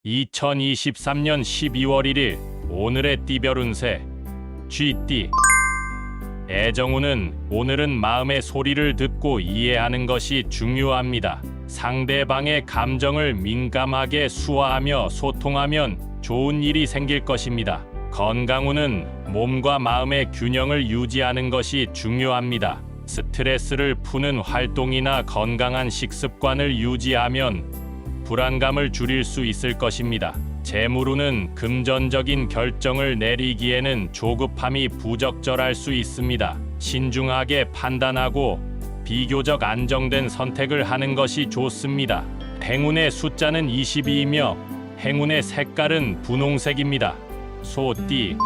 2023년 12월 1일 오늘의 띠별 운세 쥐띠. 애정운은 오늘은 마음의 소리를 듣고 이해하는 것이 중요합니다. 상대방의 감정을 민감하게 수화하며 소통하면 좋은 일이 생길 것입니다. 건강운은 몸과 마음의 균형을 유지하는 것이 중요합니다. 스트레스를 푸는 활동이나 건강한 식습관을 유지하면 불안감을 줄일 수 있을 것입니다. 재물운은 금전적인 결정을 내리기에는 조급함이 부적절할 수 있습니다. 신중하게 판단하고 비교적 안정된 선택을 하는 것이 좋습니다. 행운의 숫자는 22이며 행운의 색깔은 분홍색입니다. 소띠.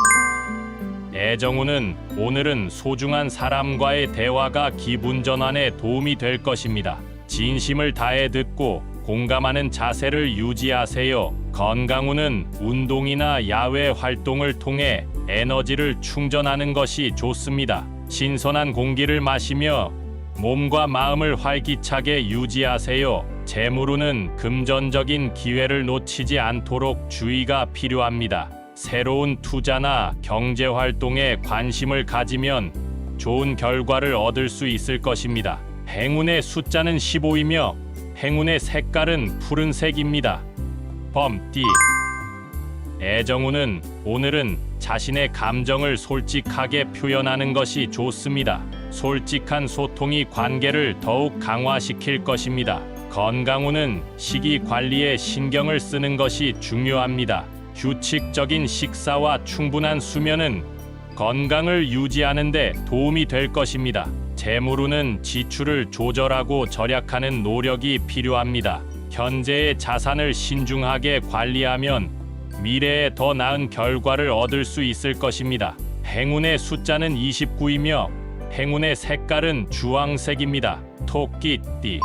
애정운은 오늘은 소중한 사람과의 대화가 기분 전환에 도움이 될 것입니다. 진심을 다해 듣고 공감하는 자세를 유지하세요. 건강운은 운동이나 야외 활동을 통해 에너지를 충전하는 것이 좋습니다. 신선한 공기를 마시며 몸과 마음을 활기차게 유지하세요. 재물운은 금전적인 기회를 놓치지 않도록 주의가 필요합니다. 새로운 투자나 경제 활동에 관심을 가지면 좋은 결과를 얻을 수 있을 것입니다. 행운의 숫자는 15이며 행운의 색깔은 푸른색입니다. 범띠. 애정운은 오늘은 자신의 감정을 솔직하게 표현하는 것이 좋습니다. 솔직한 소통이 관계를 더욱 강화시킬 것입니다. 건강운은 식이 관리에 신경을 쓰는 것이 중요합니다. 규칙적인 식사와 충분한 수면은 건강을 유지하는 데 도움이 될 것입니다. 재물운은 지출을 조절하고 절약하는 노력이 필요합니다. 현재의 자산을 신중하게 관리하면 미래에 더 나은 결과를 얻을 수 있을 것입니다. 행운의 숫자는 29이며 행운의 색깔은 주황색입니다. 토끼띠.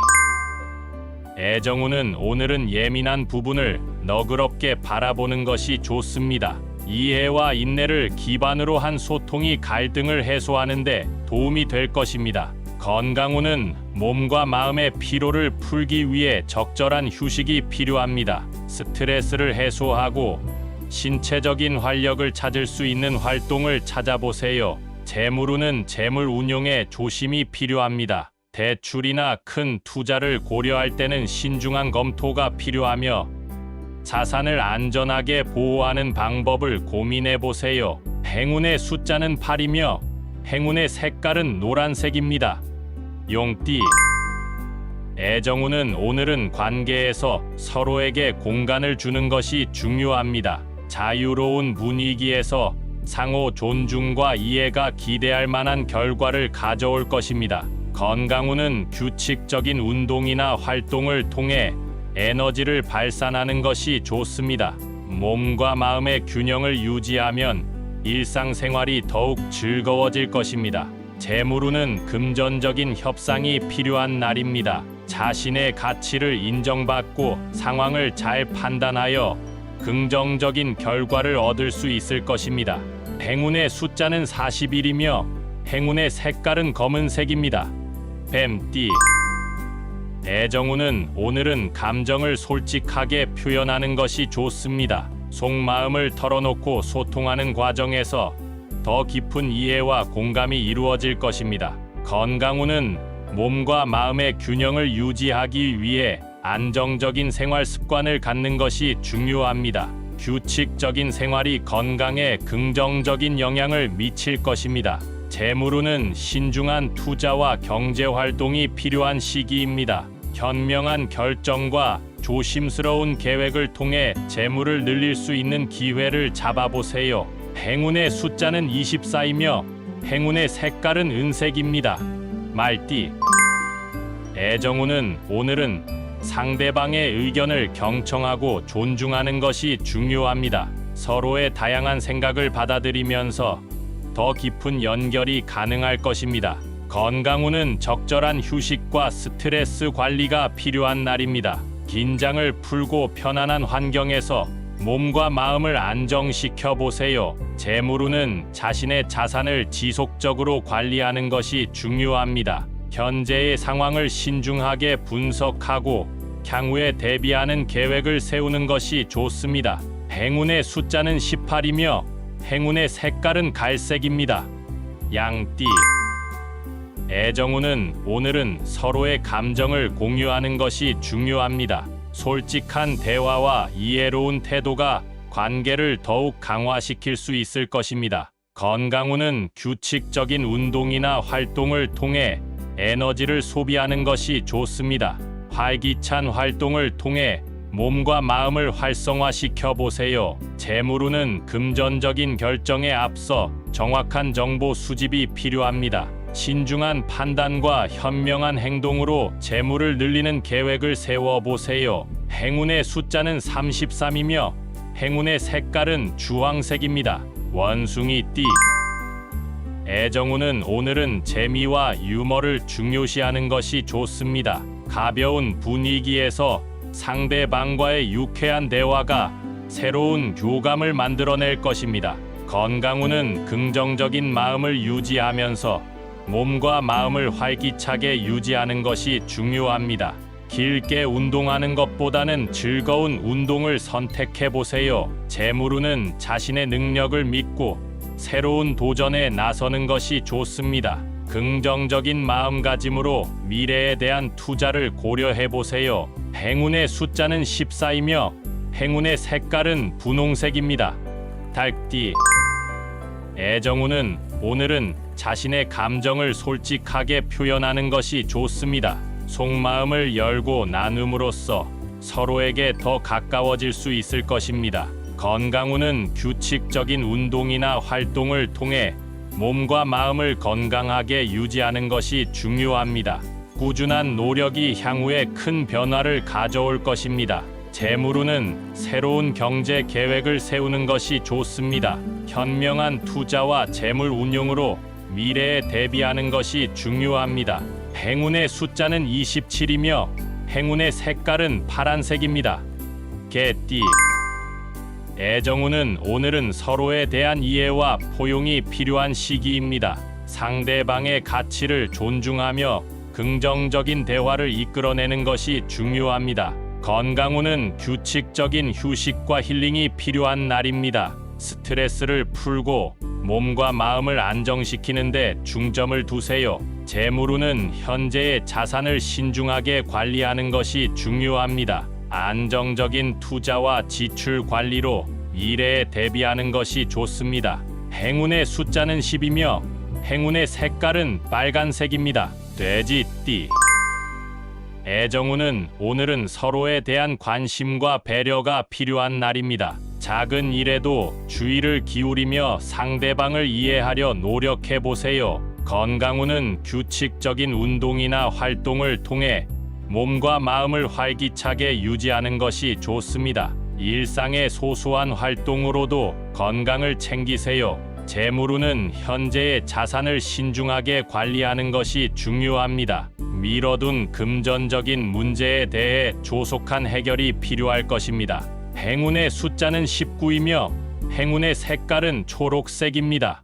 애정운은 오늘은 예민한 부분을 너그럽게 바라보는 것이 좋습니다. 이해와 인내를 기반으로 한 소통이 갈등을 해소하는 데 도움이 될 것입니다. 건강운은 몸과 마음의 피로를 풀기 위해 적절한 휴식이 필요합니다. 스트레스를 해소하고 신체적인 활력을 찾을 수 있는 활동을 찾아보세요. 재물운은 재물 운용에 조심이 필요합니다. 대출이나 큰 투자를 고려할 때는 신중한 검토가 필요하며 자산을 안전하게 보호하는 방법을 고민해 보세요. 행운의 숫자는 8이며 행운의 색깔은 노란색입니다. 용띠. 애정운은 오늘은 관계에서 서로에게 공간을 주는 것이 중요합니다. 자유로운 분위기에서 상호 존중과 이해가 기대할 만한 결과를 가져올 것입니다. 건강운은 규칙적인 운동이나 활동을 통해 에너지를 발산하는 것이 좋습니다. 몸과 마음의 균형을 유지하면 일상생활이 더욱 즐거워질 것입니다. 재물운은 금전적인 협상이 필요한 날입니다. 자신의 가치를 인정받고 상황을 잘 판단하여 긍정적인 결과를 얻을 수 있을 것입니다. 행운의 숫자는 41이며 행운의 색깔은 검은색입니다. 뱀띠. 애정운은 오늘은 감정을 솔직하게 표현하는 것이 좋습니다. 속마음을 털어놓고 소통하는 과정에서 더 깊은 이해와 공감이 이루어질 것입니다. 건강운은 몸과 마음의 균형을 유지하기 위해 안정적인 생활 습관을 갖는 것이 중요합니다. 규칙적인 생활이 건강에 긍정적인 영향을 미칠 것입니다. 재물운은 신중한 투자와 경제 활동이 필요한 시기입니다. 현명한 결정과 조심스러운 계획을 통해 재물을 늘릴 수 있는 기회를 잡아보세요. 행운의 숫자는 24이며 행운의 색깔은 은색입니다. 말띠. 애정운은 오늘은 상대방의 의견을 경청하고 존중하는 것이 중요합니다. 서로의 다양한 생각을 받아들이면서 더 깊은 연결이 가능할 것입니다. 건강운은 적절한 휴식과 스트레스 관리가 필요한 날입니다. 긴장을 풀고 편안한 환경에서 몸과 마음을 안정시켜 보세요. 재물운은 자신의 자산을 지속적으로 관리하는 것이 중요합니다. 현재의 상황을 신중하게 분석하고 향후에 대비하는 계획을 세우는 것이 좋습니다. 행운의 숫자는 18이며 행운의 색깔은 갈색입니다. 양띠. 애정운은 오늘은 서로의 감정을 공유하는 것이 중요합니다. 솔직한 대화와 이해로운 태도가 관계를 더욱 강화시킬 수 있을 것입니다. 건강운은 규칙적인 운동이나 활동을 통해 에너지를 소비하는 것이 좋습니다. 활기찬 활동을 통해 몸과 마음을 활성화시켜 보세요. 재물운은 금전적인 결정에 앞서 정확한 정보 수집이 필요합니다. 신중한 판단과 현명한 행동으로 재물을 늘리는 계획을 세워 보세요. 행운의 숫자는 33이며 행운의 색깔은 주황색입니다. 원숭이띠. 애정운은 오늘은 재미와 유머를 중요시하는 것이 좋습니다. 가벼운 분위기에서 상대방과의 유쾌한 대화가 새로운 교감을 만들어낼 것입니다. 건강운은 긍정적인 마음을 유지하면서 몸과 마음을 활기차게 유지하는 것이 중요합니다. 길게 운동하는 것보다는 즐거운 운동을 선택해 보세요. 재물운은 자신의 능력을 믿고 새로운 도전에 나서는 것이 좋습니다. 긍정적인 마음가짐으로 미래에 대한 투자를 고려해 보세요. 행운의 숫자는 14이며 행운의 색깔은 분홍색입니다. 닭띠. 애정운은 오늘은 자신의 감정을 솔직하게 표현하는 것이 좋습니다. 속마음을 열고 나눔으로써 서로에게 더 가까워질 수 있을 것입니다. 건강운은 규칙적인 운동이나 활동을 통해 몸과 마음을 건강하게 유지하는 것이 중요합니다. 꾸준한 노력이 향후에 큰 변화를 가져올 것입니다. 재물운은 새로운 경제 계획을 세우는 것이 좋습니다. 현명한 투자와 재물 운용으로 미래에 대비하는 것이 중요합니다. 행운의 숫자는 27이며 행운의 색깔은 파란색입니다. 개띠. 애정운은 오늘은 서로에 대한 이해와 포용이 필요한 시기입니다. 상대방의 가치를 존중하며 긍정적인 대화를 이끌어내는 것이 중요합니다. 건강운은 규칙적인 휴식과 힐링이 필요한 날입니다. 스트레스를 풀고 몸과 마음을 안정시키는 데 중점을 두세요. 재물운은 현재의 자산을 신중하게 관리하는 것이 중요합니다. 안정적인 투자와 지출 관리로 미래에 대비하는 것이 좋습니다. 행운의 숫자는 10이며 행운의 색깔은 빨간색입니다. 돼지띠. 애정운은 오늘은 서로에 대한 관심과 배려가 필요한 날입니다. 작은 일에도 주의를 기울이며 상대방을 이해하려 노력해 보세요. 건강운은 규칙적인 운동이나 활동을 통해 몸과 마음을 활기차게 유지하는 것이 좋습니다. 일상의 소소한 활동으로도 건강을 챙기세요. 재물운은 현재의 자산을 신중하게 관리하는 것이 중요합니다. 미뤄둔 금전적인 문제에 대해 조속한 해결이 필요할 것입니다. 행운의 숫자는 19이며 행운의 색깔은 초록색입니다.